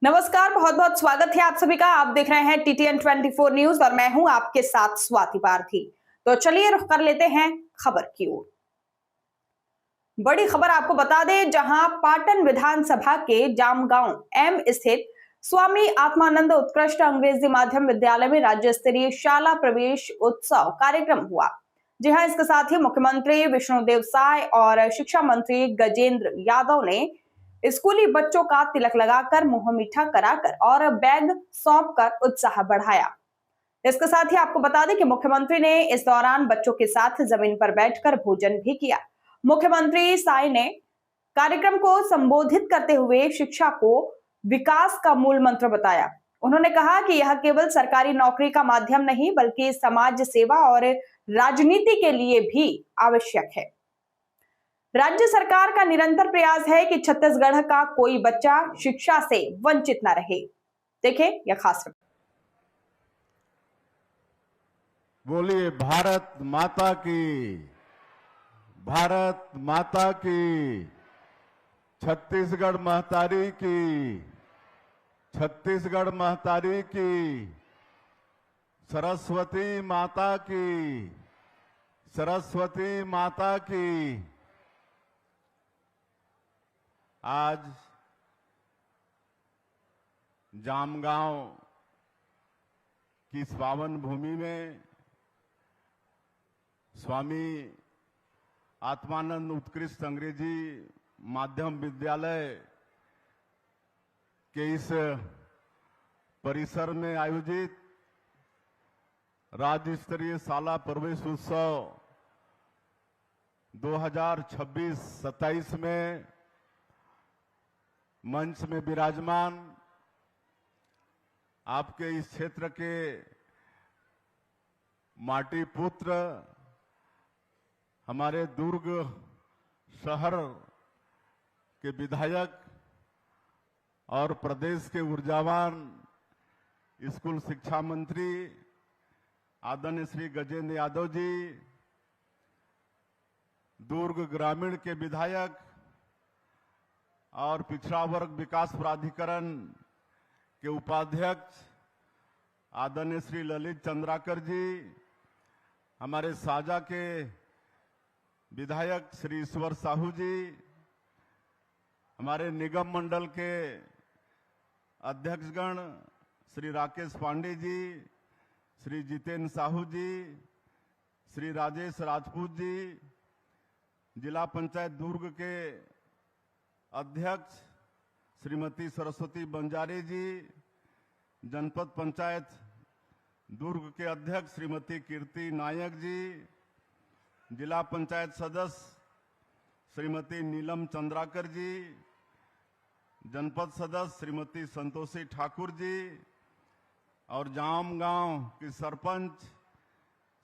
नमस्कार, बहुत बहुत स्वागत है आप सभी का। आप देख रहे हैं टीटीएन 24 न्यूज और मैं हूं आपके साथ स्वाति पारथी। तो चलिए रुख कर लेते हैं खबर की ओर। बड़ी खबर आपको बता दें, जहां पाटन विधानसभा के जामगांव एम स्थित स्वामी आत्मानंद उत्कृष्ट अंग्रेजी माध्यम विद्यालय में राज्य स्तरीय शाला प्रवेश उत्सव कार्यक्रम हुआ। जी हां, इसके साथ ही मुख्यमंत्री विष्णुदेव साय और शिक्षा मंत्री गजेंद्र यादव ने स्कूली बच्चों का तिलक लगाकर मुंह मीठा कराकर और बैग सौंपकर उत्साह बढ़ाया। इसके साथ ही आपको बता दें कि मुख्यमंत्री ने इस दौरान बच्चों के साथ जमीन पर बैठकर भोजन भी किया। मुख्यमंत्री साय ने कार्यक्रम को संबोधित करते हुए शिक्षा को विकास का मूल मंत्र बताया। उन्होंने कहा कि यह केवल सरकारी नौकरी का माध्यम नहीं बल्कि समाज सेवा और राजनीति के लिए भी आवश्यक है। राज्य सरकार का निरंतर प्रयास है कि छत्तीसगढ़ का कोई बच्चा शिक्षा से वंचित न रहे। देखें यह खास रिपोर्ट। बोलिए भारत माता की, भारत माता की, छत्तीसगढ़ महतारी की, छत्तीसगढ़ महतारी की, सरस्वती माता की, सरस्वती माता की। आज जामगांव की इस पावन भूमि में स्वामी आत्मानंद उत्कृष्ट अंग्रेजी माध्यम विद्यालय के इस परिसर में आयोजित राज्य स्तरीय शाला प्रवेश उत्सव 2026-27 में मंच में विराजमान आपके इस क्षेत्र के माटी पुत्र, हमारे दुर्ग शहर के विधायक और प्रदेश के ऊर्जावान स्कूल शिक्षा मंत्री आदरणीय श्री गजेंद्र यादव जी, दुर्ग ग्रामीण के विधायक और पिछड़ा वर्ग विकास प्राधिकरण के उपाध्यक्ष आदरणीय श्री ललित चंद्राकर जी, हमारे साजा के विधायक श्री ईश्वर साहू जी, हमारे निगम मंडल के अध्यक्षगण श्री राकेश पांडे जी, श्री जितेंद्र साहू जी, श्री राजेश राजपूत जी, जिला पंचायत दुर्ग के अध्यक्ष श्रीमती सरस्वती बंजारे जी, जनपद पंचायत दुर्ग के अध्यक्ष श्रीमती कीर्ति नायक जी, जिला पंचायत सदस्य श्रीमती नीलम चंद्राकर जी, जनपद सदस्य श्रीमती संतोषी ठाकुर जी और जामगांव की सरपंच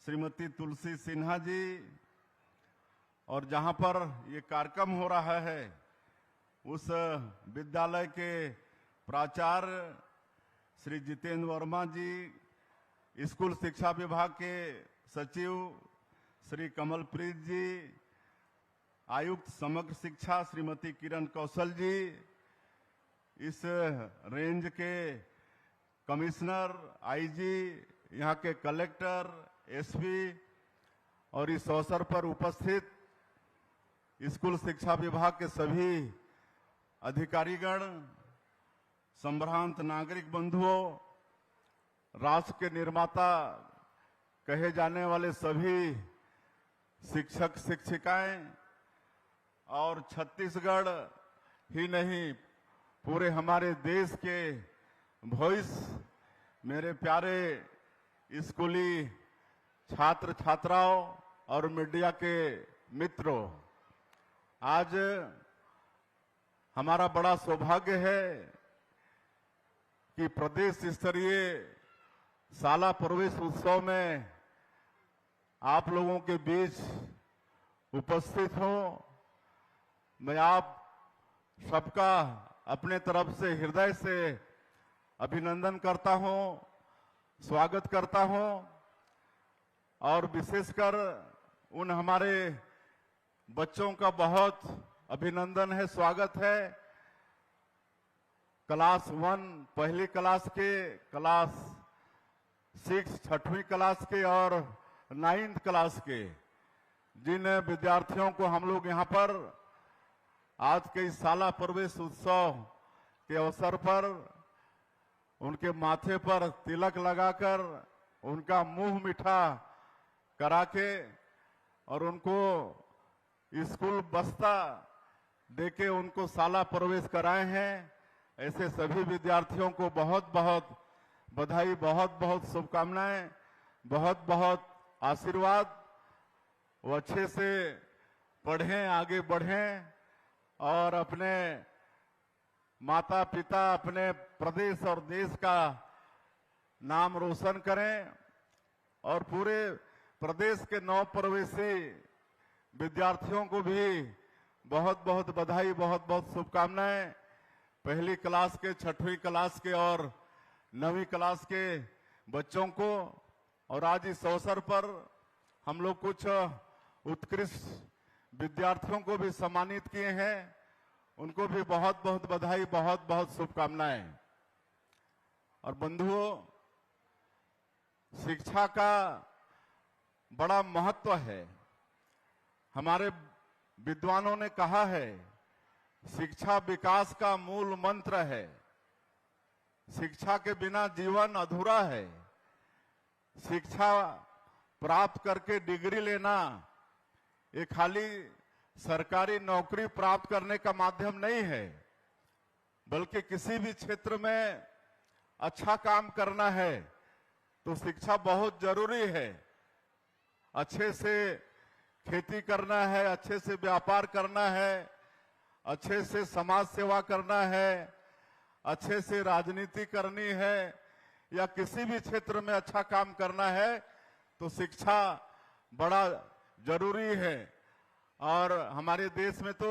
श्रीमती तुलसी सिन्हा जी। और जहां पर ये कार्यक्रम हो रहा है उस विद्यालय के प्राचार्य श्री जितेंद्र वर्मा जी, स्कूल शिक्षा विभाग के सचिव श्री कमलप्रीत जी, आयुक्त समग्र शिक्षा श्रीमती किरण कौशल जी, इस रेंज के कमिश्नर, आईजी, यहाँ के कलेक्टर, एसपी और इस अवसर पर उपस्थित स्कूल शिक्षा विभाग के सभी अधिकारीगण, संभ्रांत नागरिक बंधुओं, राष्ट्र के निर्माता कहे जाने वाले सभी शिक्षक शिक्षिकाएं और छत्तीसगढ़ ही नहीं पूरे हमारे देश के भविष्य, मेरे प्यारे स्कूली छात्र छात्राओं और मीडिया के मित्रों, आज हमारा बड़ा सौभाग्य है कि प्रदेश स्तरीय शाला प्रवेश उत्सव में आप लोगों के बीच उपस्थित हो। मैं आप सबका अपने तरफ से हृदय से अभिनंदन करता हूं, स्वागत करता हूं और विशेषकर उन हमारे बच्चों का बहुत अभिनंदन है, स्वागत है। क्लास 1 पहली क्लास के, क्लास 6 छठवीं क्लास के और 9th क्लास के जिन विद्यार्थियों को हम लोग यहाँ पर आज के इस शाला प्रवेश उत्सव के अवसर पर उनके माथे पर तिलक लगाकर उनका मुंह मीठा करा के और उनको स्कूल बस्ता देके उनको शाला प्रवेश कराए हैं, ऐसे सभी विद्यार्थियों को बहुत बहुत बधाई, बहुत बहुत शुभकामनाएं, बहुत बहुत आशीर्वाद। वो अच्छे से पढ़ें, आगे बढ़ें और अपने माता पिता, अपने प्रदेश और देश का नाम रोशन करें और पूरे प्रदेश के नव प्रवेशी विद्यार्थियों को भी बहुत बहुत बधाई, बहुत बहुत शुभकामनाएं। पहली क्लास के, छठवीं क्लास के और 9वीं क्लास के बच्चों को। और आज इस अवसर पर हम लोग कुछ उत्कृष्ट विद्यार्थियों को भी सम्मानित किए हैं, उनको भी बहुत बहुत बधाई, बहुत बहुत शुभकामनाएं। और बंधुओं, शिक्षा का बड़ा महत्व है। हमारे विद्वानों ने कहा है, शिक्षा विकास का मूल मंत्र है। शिक्षा के बिना जीवन अधूरा है। शिक्षा प्राप्त करके डिग्री लेना ये खाली सरकारी नौकरी प्राप्त करने का माध्यम नहीं है, बल्कि किसी भी क्षेत्र में अच्छा काम करना है तो शिक्षा बहुत जरूरी है। अच्छे से खेती करना है, अच्छे से व्यापार करना है, अच्छे से समाज सेवा करना है, अच्छे से राजनीति करनी है या किसी भी क्षेत्र में अच्छा काम करना है तो शिक्षा बड़ा जरूरी है। और हमारे देश में तो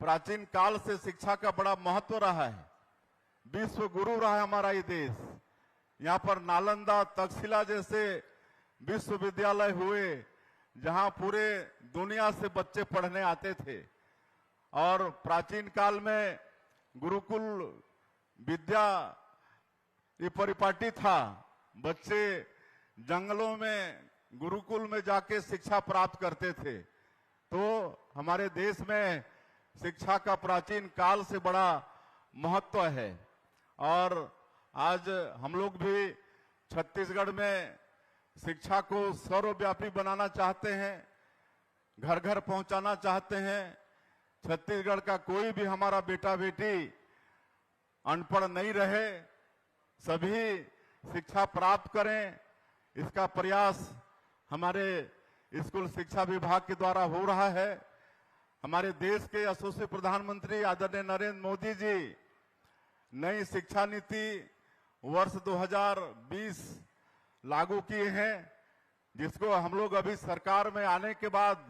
प्राचीन काल से शिक्षा का बड़ा महत्व रहा है। विश्व गुरु रहा है हमारा ये देश। यहाँ पर नालंदा, तक्षशिला जैसे विश्वविद्यालय हुए जहाँ पूरे दुनिया से बच्चे पढ़ने आते थे। और प्राचीन काल में गुरुकुल विद्या ये परिपाटी था। बच्चे जंगलों में गुरुकुल में जाके शिक्षा प्राप्त करते थे। तो हमारे देश में शिक्षा का प्राचीन काल से बड़ा महत्व है। और आज हम लोग भी छत्तीसगढ़ में शिक्षा को सर्वव्यापी बनाना चाहते हैं, घर घर पहुंचाना चाहते हैं। छत्तीसगढ़ का कोई भी हमारा बेटा बेटी अनपढ़ नहीं रहे, सभी शिक्षा प्राप्त करें, इसका प्रयास हमारे स्कूल शिक्षा विभाग के द्वारा हो रहा है। हमारे देश के यशस्वी प्रधानमंत्री आदरणीय नरेंद्र मोदी जी नई शिक्षा नीति वर्ष 2020 लागू किए हैं, जिसको हम लोग अभी सरकार में आने के बाद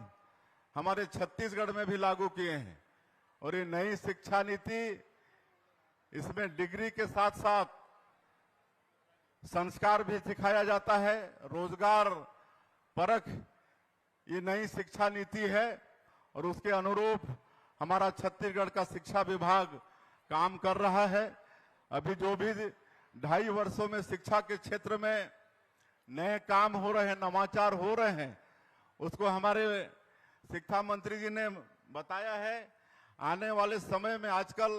हमारे छत्तीसगढ़ में भी लागू किए हैं। और ये नई शिक्षा नीति, इसमें डिग्री के साथ साथ संस्कार भी सिखाया जाता है, रोजगार परख ये नई शिक्षा नीति है। और उसके अनुरूप हमारा छत्तीसगढ़ का शिक्षा विभाग काम कर रहा है। अभी जो भी 2.5 वर्षों में शिक्षा के क्षेत्र में नए काम हो रहे हैं, नवाचार हो रहे हैं, उसको हमारे शिक्षा मंत्री जी ने बताया है। आने वाले समय में आजकल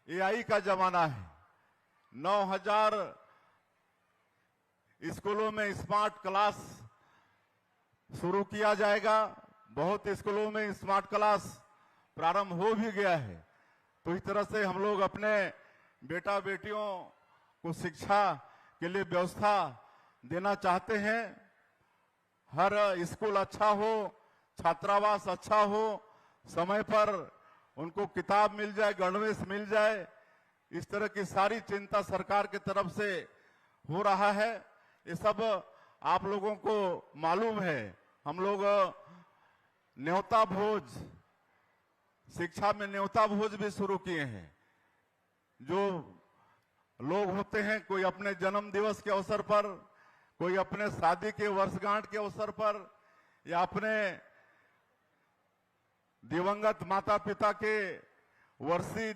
AI का जमाना है। 9000 स्कूलों में स्मार्ट क्लास शुरू किया जाएगा। बहुत स्कूलों में स्मार्ट क्लास प्रारंभ हो भी गया है। तो इस तरह से हम लोग अपने बेटा बेटियों को शिक्षा के लिए व्यवस्था देना चाहते हैं। हर स्कूल अच्छा हो, छात्रावास अच्छा हो, समय पर उनको किताब मिल जाए, गणवेश मिल जाए, इस तरह की सारी चिंता सरकार की तरफ से हो रहा है। ये सब आप लोगों को मालूम है। हम लोग न्योता भोज, शिक्षा में न्योता भोज भी शुरू किए हैं। जो लोग होते हैं, कोई अपने जन्म दिवस के अवसर पर, कोई अपने शादी के वर्षगांठ के अवसर पर, या अपने दिवंगत माता पिता के वर्षी